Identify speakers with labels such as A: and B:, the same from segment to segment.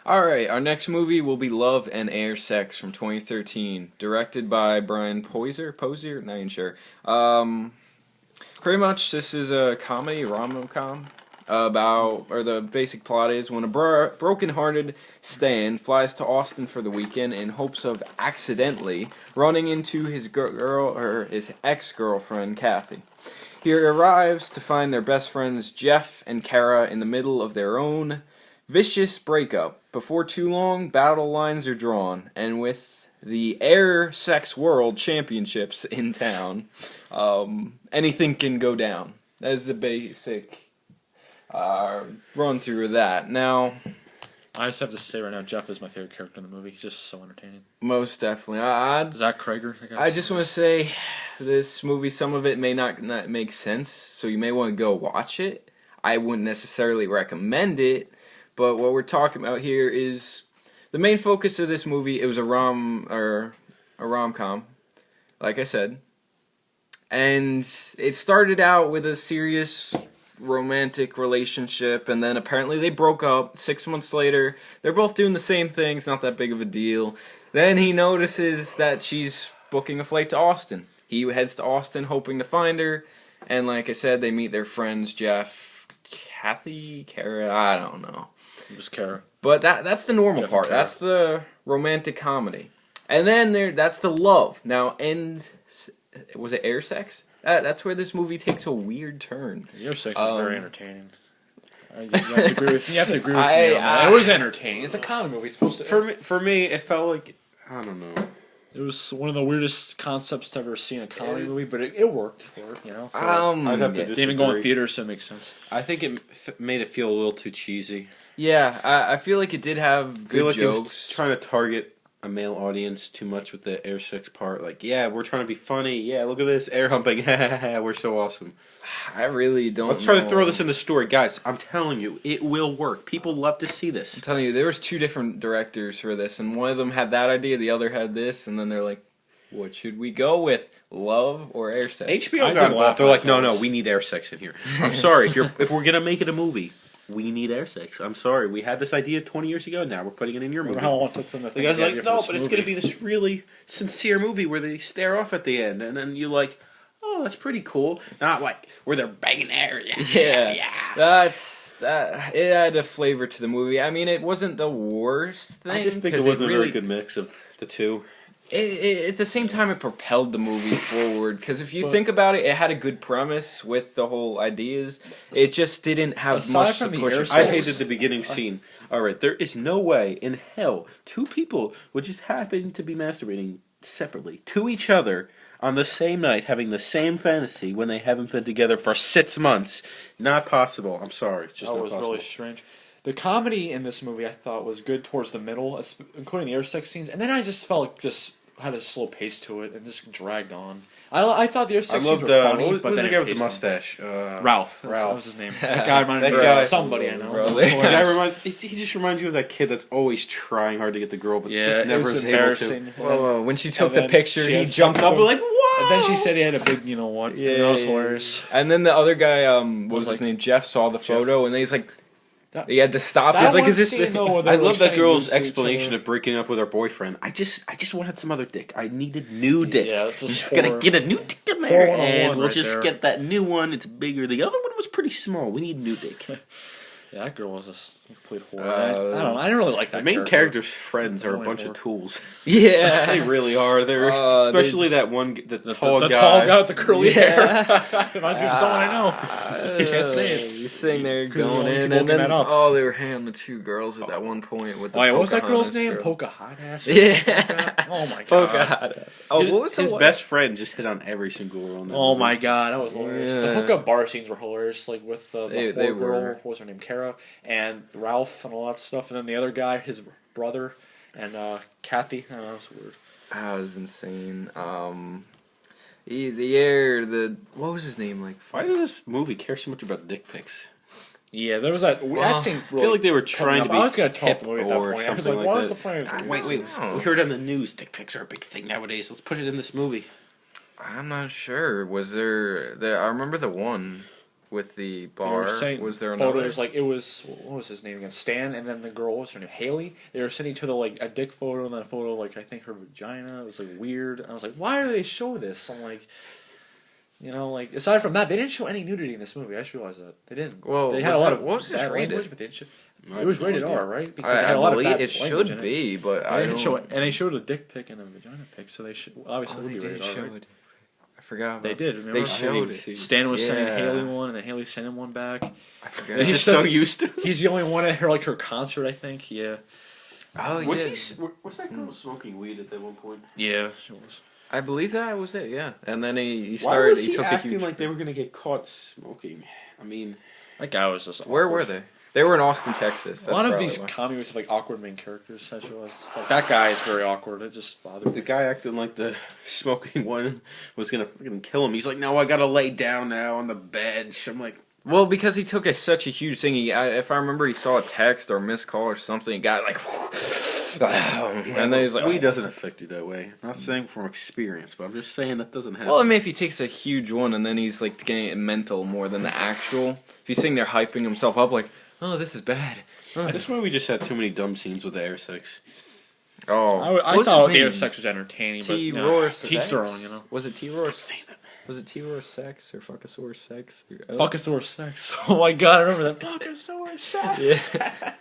A: Alright, our next movie will be Love and Air Sex from 2013, directed by Brian Posier? Not even sure. Pretty much, this is a comedy, rom-com, the basic plot is when a broken-hearted Stan flies to Austin for the weekend in hopes of accidentally running into his his ex-girlfriend, Kathy. He arrives to find their best friends Jeff and Kara in the middle of their own vicious breakup. Before too long, battle lines are drawn, and with the Air Sex World Championships in town, anything can go down. That is the basic run through of that. Now,
B: I just have to say right now, Jeff is my favorite character in the movie. He's just so entertaining.
A: Most definitely.
B: Zach Krager.
A: I just want to say, this movie, some of it may not make sense, so you may want to go watch it. I wouldn't necessarily recommend it. But what we're talking about here is the main focus of this movie. It was a rom-com, like I said, and it started out with a serious romantic relationship, and then apparently they broke up. 6 months later, they're both doing the same things. Not that big of a deal. Then he notices that she's booking a flight to Austin. He heads to Austin hoping to find her, and like I said, they meet their friends Jeff, Kathy, Kara. I don't know.
B: Just Kara.
A: But that's the normal
B: Jeff
A: part. That's the romantic comedy. And then that's the love. Now, was it Air Sex? That's where this movie takes a weird turn.
B: Air Sex is very entertaining. You have to agree with me on that. It was entertaining. It's a comedy movie. It's supposed to.
C: For me, it felt like, I don't know.
B: It was one of the weirdest concepts to ever see in a comedy movie, but it worked for it, you know.
C: I'd have to
B: they didn't even go in theaters, so it makes sense.
C: I think it made it feel a little too cheesy.
A: Yeah, I feel like it did have good jokes.
C: It was trying to target a male audience too much with the air sex part. Like, yeah, we're trying to be funny. Yeah, look at this, air humping. We're so awesome.
A: I really don't
C: Let's try to throw this in the story. Guys, I'm telling you, it will work. People love to see this.
A: I'm telling you, there was 2 different directors for this, and one of them had that idea, the other had this, and then they're like, what should we go with? Love or air sex?
C: HBO got involved. They're like, no, we need air sex in here. I'm sorry, if we're gonna make it a movie, we need air sex. I'm sorry, we had this idea 20 years ago. Now we're putting it in your movie.
B: How long it took them to
C: think the guy's like, no, but it's gonna be this really sincere movie where they stare off at the end, and then you're like, oh, that's pretty cool. Not like where they're banging air. Yeah.
A: It had a flavor to the movie. I mean, it wasn't the worst thing.
C: I just think it wasn't a very good mix of the two.
A: At the same time, it propelled the movie forward, because if you think about it, it had a good premise with the whole ideas. It just didn't have much to push it.
C: I hated the beginning scene. Alright, there is no way in hell 2 people would just happen to be masturbating separately to each other on the same night, having the same fantasy when they haven't been together for 6 months. Not possible. I'm sorry. It's just not possible.
B: That was really strange. The comedy in this movie I thought was good towards the middle, including the air sex scenes, and then I just felt like just had a slow pace to it and just dragged on. I thought the air sex scenes were funny,
C: what
B: but
C: was
B: then
C: the guy with the mustache?
B: Ralph. That was his name. That guy reminded me of somebody I know.
C: He just reminds you of that kid that's always trying hard to get the girl, but just never is able to.
A: Whoa, when she took the picture, he jumped up and like, whoa!
B: And then she said he had a big, you know what? Yeah, that was hilarious.
A: And then the other guy, what was his name? Jeff saw the photo, and then he's like, he had to stop. He's like, "Is this?"
C: I love that girl's explanation of breaking up with her boyfriend. I just wanted some other dick. I needed new dick.
B: Yeah, it's
C: just gonna get a new dick in there, and we'll just get that new one. It's bigger. The other one was pretty small. We need new dick.
B: Yeah, that girl was a complete whore. I don't know. I didn't really like that.
C: The main character's friends are a bunch of tools.
A: Yeah,
C: they really are. They're especially that one, the tall guy.
B: The tall guy with the curly hair. Reminds me of someone I know. You can't say it.
A: He's sitting there going in, and then they were hanging the 2 girls at that one point with the.
B: What was that girl's name? Pocahontas.
A: Yeah.
B: Oh my god.
A: Pocahontas. Oh, what was
C: his best friend? Just hit on every single girl.
B: Oh my god, that was hilarious. The hookup bar scenes were hilarious. Like with the whore girl. What was her name? Kara. And Ralph and all that stuff, and then the other guy, his brother, and Kathy. I don't know, that was weird.
A: That was insane. What was his name? Like,
C: why does this movie care so much about dick pics?
B: Yeah, there was that.
C: I feel like they were trying to be.
B: I was gonna talk the movie at that point. I was like, what was the point of
C: wait. We heard on the news dick pics are a big thing nowadays. Let's put it in this movie.
A: I'm not sure. Was there? I remember the one with the bar. Was there
B: photos
A: another?
B: like it was what was his name again? Stan, and then the girl, what's her name? Haley. They were sending each other like a dick photo and then a photo like I think her vagina. It was like weird. I was like, why do they show this? I'm like, like aside from that, they didn't show any nudity in this movie. I just realized that they didn't.
A: Well,
B: they had a lot of
A: what was this
B: bad
A: rated?
B: language, but they didn't show. It was rated R, right?
A: Because
B: it had a lot of bad
A: it
B: language
A: should
B: in
A: be, but I
B: didn't
A: don't
B: show it, and they showed a dick pic and a vagina pic, so they should obviously
A: they
B: would be
A: did
B: rated R.
A: show
B: Right?
A: it. I forgot.
B: They did. Remember?
A: They showed it.
B: Stan was sending
A: Yeah.
B: Haley one, and then Haley sent him one back.
A: I forgot.
B: And
C: He's so used to it.
B: He's the only one at her concert, I think. Yeah.
A: Oh, yeah.
C: Was that girl smoking weed at that one point?
B: Yeah, she was.
A: I believe that was it. Yeah, and then he
C: Why
A: started.
C: was he
A: took a
C: acting
A: huge.
C: like they were gonna get caught smoking? I mean,
B: That guy was just.
A: Where
B: awkward.
A: were they? They were in Austin, Texas.
B: A lot of
A: That's
B: these
A: probably
B: comedies have like awkward main characters. Like that guy is very awkward. It just bothered
C: the
B: me.
C: guy acting like the smoking one was gonna freaking kill him. He's like, "No, I gotta lay down now on the bench." I'm like,
A: why. Well, because he took such a huge thing. If I remember, he saw a text or missed call or something. He got like, and then he's like,
C: weed doesn't affect you that way. I'm not saying from experience, but I'm just saying that doesn't happen.
A: well, I mean, if he takes a huge one and then he's like getting it mental more than the actual. If he's sitting there hyping himself up like, oh, this is bad. Oh.
C: This movie just had too many dumb scenes with the air sex.
A: Oh,
B: I thought the sex was entertaining,
A: T.
B: but
A: Roar
B: teach their own,
A: Was it T. Roar? Was it T. Roar sex or Fuckasaur sex?
B: Fuckasaur sex. Oh my god, I remember that. Fuckasaur sex.
A: Yeah.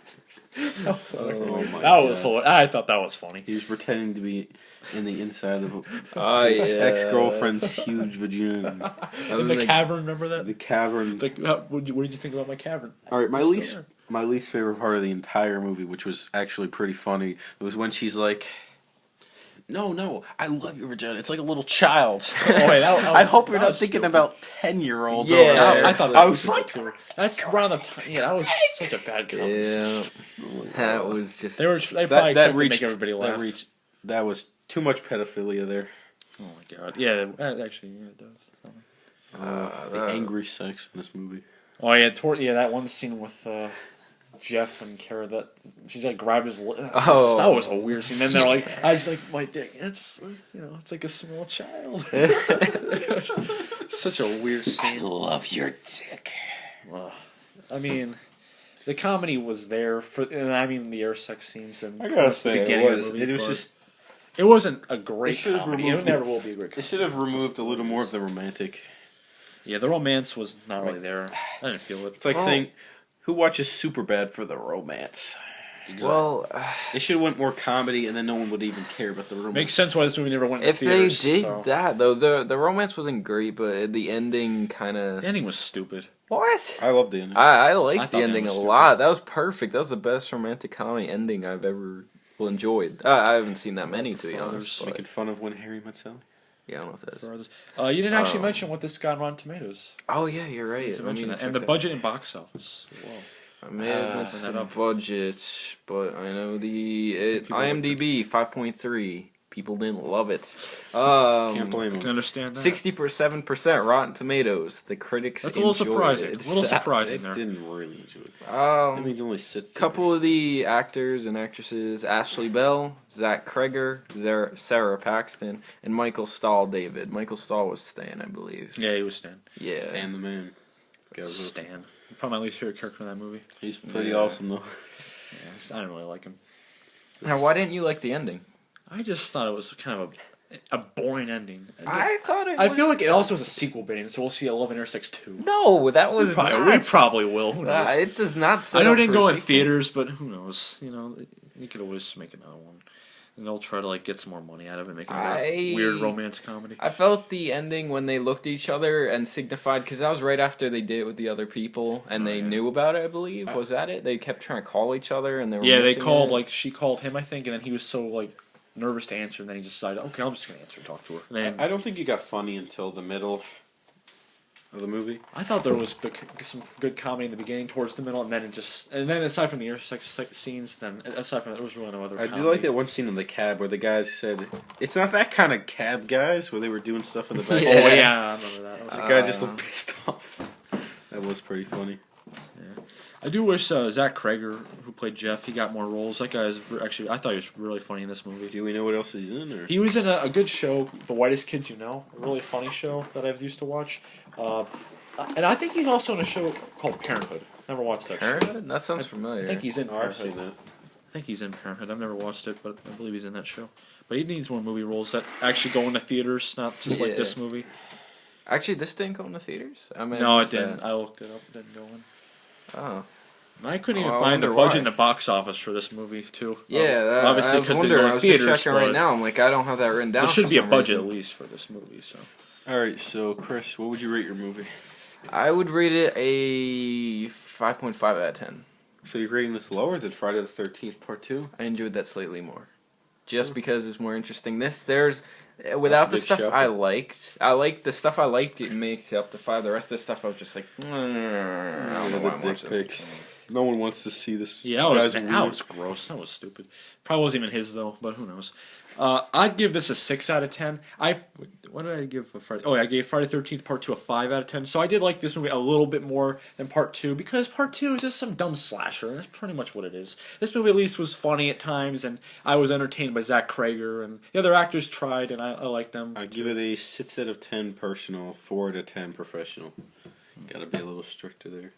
B: That was hilarious. I thought that was funny.
C: He was pretending to be in the inside of
A: his
C: his ex-girlfriend's huge vagina.
B: In the cavern, remember that?
C: The cavern.
B: What did you think about my cavern?
C: All right, my least favorite part of the entire movie, which was actually pretty funny, was when she's like, "No, I love your vagina. It's like a little child's." I hope you're not thinking about 10-year-olds.
A: Yeah,
B: I thought that was like that's around the time. Yeah, that was such a bad comment.
A: Yeah, that was just.
B: They probably tried to make everybody laugh.
C: That was too much pedophilia there.
B: Oh my god! Yeah, actually, yeah, it does.
C: The angry sex in this movie.
B: Oh yeah, that one scene with Jeff and Kara that she's like grabbed his lip.
A: Oh,
B: that was a weird scene. Then they're like, I was like, my dick. It's it's like a small child. Such a weird scene.
C: I love your dick.
B: I mean, the comedy was there and I mean the air sex scenes and
C: I gotta say
B: it wasn't a great comedy. It never will be a great comedy.
C: They should have removed a little more of the romantic.
B: Yeah, the romance was not really there. I didn't feel it.
C: It's like saying, who watches Superbad for the romance?
B: Exactly.
A: Well,
C: they should have went more comedy, and then no one would even care about the romance.
B: Makes sense why this movie never went to
A: if
B: theaters.
A: They did that though, the romance wasn't great, but the ending kind of.
B: The ending was stupid.
A: What?
C: I love the ending.
A: I liked the ending a lot. That was perfect. That was the best romantic comedy ending I've ever enjoyed. I haven't seen that many, to be honest.
C: Making fun of When Harry Met Sally.
A: Yeah, I don't know what that is.
B: You didn't actually mention what this got on Rotten Tomatoes.
A: Oh yeah, you're right.
B: To mention that. And the budget and box office.
A: I may have missed the budget, but I know IMDb 5.3. People didn't love it.
C: Can't blame them.
B: I can understand that.
A: 67% Rotten Tomatoes. The critics.
B: That's a little surprising.
A: It.
B: A little surprising there.
C: Didn't really enjoy it.
A: I
C: mean, it only sits.
A: Couple of the actors and actresses: Ashley Bell, Zach Kreger, Sarah Paxton, and Michael Stahl. David. Michael Stahl was Stan, I believe.
B: Yeah, he was Stan.
A: Yeah,
C: Stan the man.
B: Stan. Probably my least favorite character in that movie.
C: He's pretty awesome though.
B: Yeah, I don't really like him.
A: Now, why didn't you like the ending?
B: I just thought it was kind of a boring ending.
A: I thought it.
B: I feel like it also was a sequel bidding, so we'll see Love and Intersex 2.
A: No, that was
B: we probably will. Who knows?
A: It does not.
B: I know it didn't go in theaters, but who knows? You could always make another one. And they'll try to get some more money out of it, make a weird romance comedy.
A: I felt the ending when they looked at each other and signified, because that was right after they did it with the other people, and they knew about it. I believe was that it? They kept trying to call each other, and they were
B: they called she called him, I think, and then he was so nervous to answer, and then he just decided, okay, I'm just gonna answer and talk to her. And then,
C: I don't think it got funny until the middle of the movie.
B: I thought there was some good comedy in the beginning, towards the middle, and then aside from the intersex scenes, aside from that, there was really no other.
C: I do like that one scene in the cab where the guys said, "It's not that kind of cab, guys," where they were doing stuff in the back.
B: Oh yeah, I remember that.
C: The guy just looked pissed off. That was pretty funny.
B: Yeah. I do wish Zach Kreger, who played Jeff, he got more roles. That guy is actually, I thought he was really funny in this movie.
C: Do we know what else he's in? Or?
B: He was in a good show, The Whitest Kids You Know, a really funny show that I've used to watch. And I think he's also in a show called Parenthood. Never watched that show.
A: Parenthood? That sounds familiar.
B: I think he's in
C: Oh, I've
B: Parenthood.
C: seen that.
B: I think he's in Parenthood. I've never watched it, but I believe he's in that show. But he needs more movie roles that actually go into theaters, not just like this movie.
A: Actually, this didn't go into theaters? I mean,
B: No, it didn't. I looked it up. It didn't go in.
A: Oh.
B: I couldn't even
A: I
B: find the
A: wonder
B: budget
A: why.
B: in the box office for this movie, too.
A: Yeah,
B: obviously
A: I was
B: because they
A: wondering.
B: go
A: I
B: in
A: was
B: theaters.
A: just checking
B: but
A: right now. I'm like, I don't have that written down.
B: There should
A: for
B: be a
A: some
B: budget
A: reason.
B: at least for this movie. So
C: All right, so Chris, what would you rate your movie?
A: I would rate it a 5.5 out of 10.
C: So you're rating this lower than Friday the 13th Part 2?
A: I enjoyed that slightly more. Just because it's more interesting. Without the
C: big
A: stuff
C: shocker.
A: I liked the stuff I liked, it makes it up to 5. The rest of the stuff I was just like, I don't know why I'm watching this.
C: No one wants to see this.
B: yeah, that was gross. That was stupid. Probably wasn't even his though, but who knows? I'd give this a 6 out of 10. What did I give for Friday? Oh, yeah, I gave Friday 13th Part 2 a 5 out of 10. So I did like this movie a little bit more than Part 2 because Part 2 is just some dumb slasher. And that's pretty much what it is. This movie at least was funny at times, and I was entertained by Zach Krager, and the other actors tried, and I liked them.
C: I give it a 6 out of 10 personal, 4 out of 10 professional. Gotta be a little stricter there.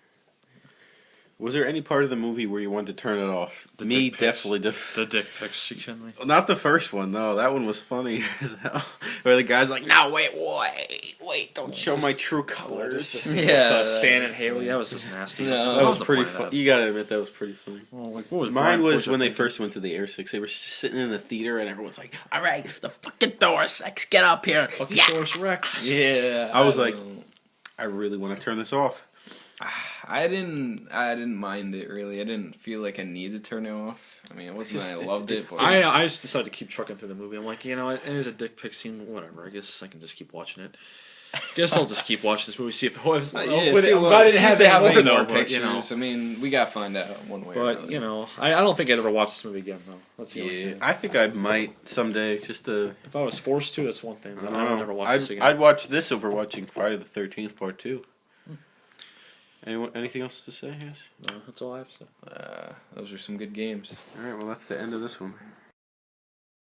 C: Was there any part of the movie where you wanted to turn it off? Me, definitely.
B: The dick pics, you kidding me?
C: Not the first one, no. That one was funny as hell. Where the guy's like, no, wait, don't show my true colors.
B: Stan and Haley, that was just nasty.
C: That was pretty funny. You gotta admit, that was pretty funny.
B: Well, like, what was
C: Mine
B: Brian
C: was
B: Posehn
C: when they
B: thinking?
C: first went to the Air Six. They were sitting in the theater and everyone's like, all right, the fucking Doris X, get up here.
B: Fucking
C: Yeah.
B: Doris Rex.
A: Yeah.
C: I was like, I really want to turn this off.
A: I didn't mind it really. I didn't feel like I needed to turn it off. I mean, it wasn't that I loved it, but
B: I just decided to keep trucking through the movie. I'm like, it is a dick pic scene, whatever. I guess I can just keep watching it. Guess I'll just keep watching this movie, see if I'm glad I didn't have
A: any
B: more
A: more
B: pictures.
A: pictures. I mean, we gotta find out one way or
B: But
A: another.
B: I don't think I'd ever watch this movie again, though. That's the only thing.
C: I think I might someday, just to...
B: If I was forced to, that's one thing. But I don't ever watch this again.
C: I'd watch this over watching Friday the 13th Part 2. Anything else to say, yes?
B: No, that's all I have to say.
A: Those are some good games.
C: Alright, well that's the end of this one.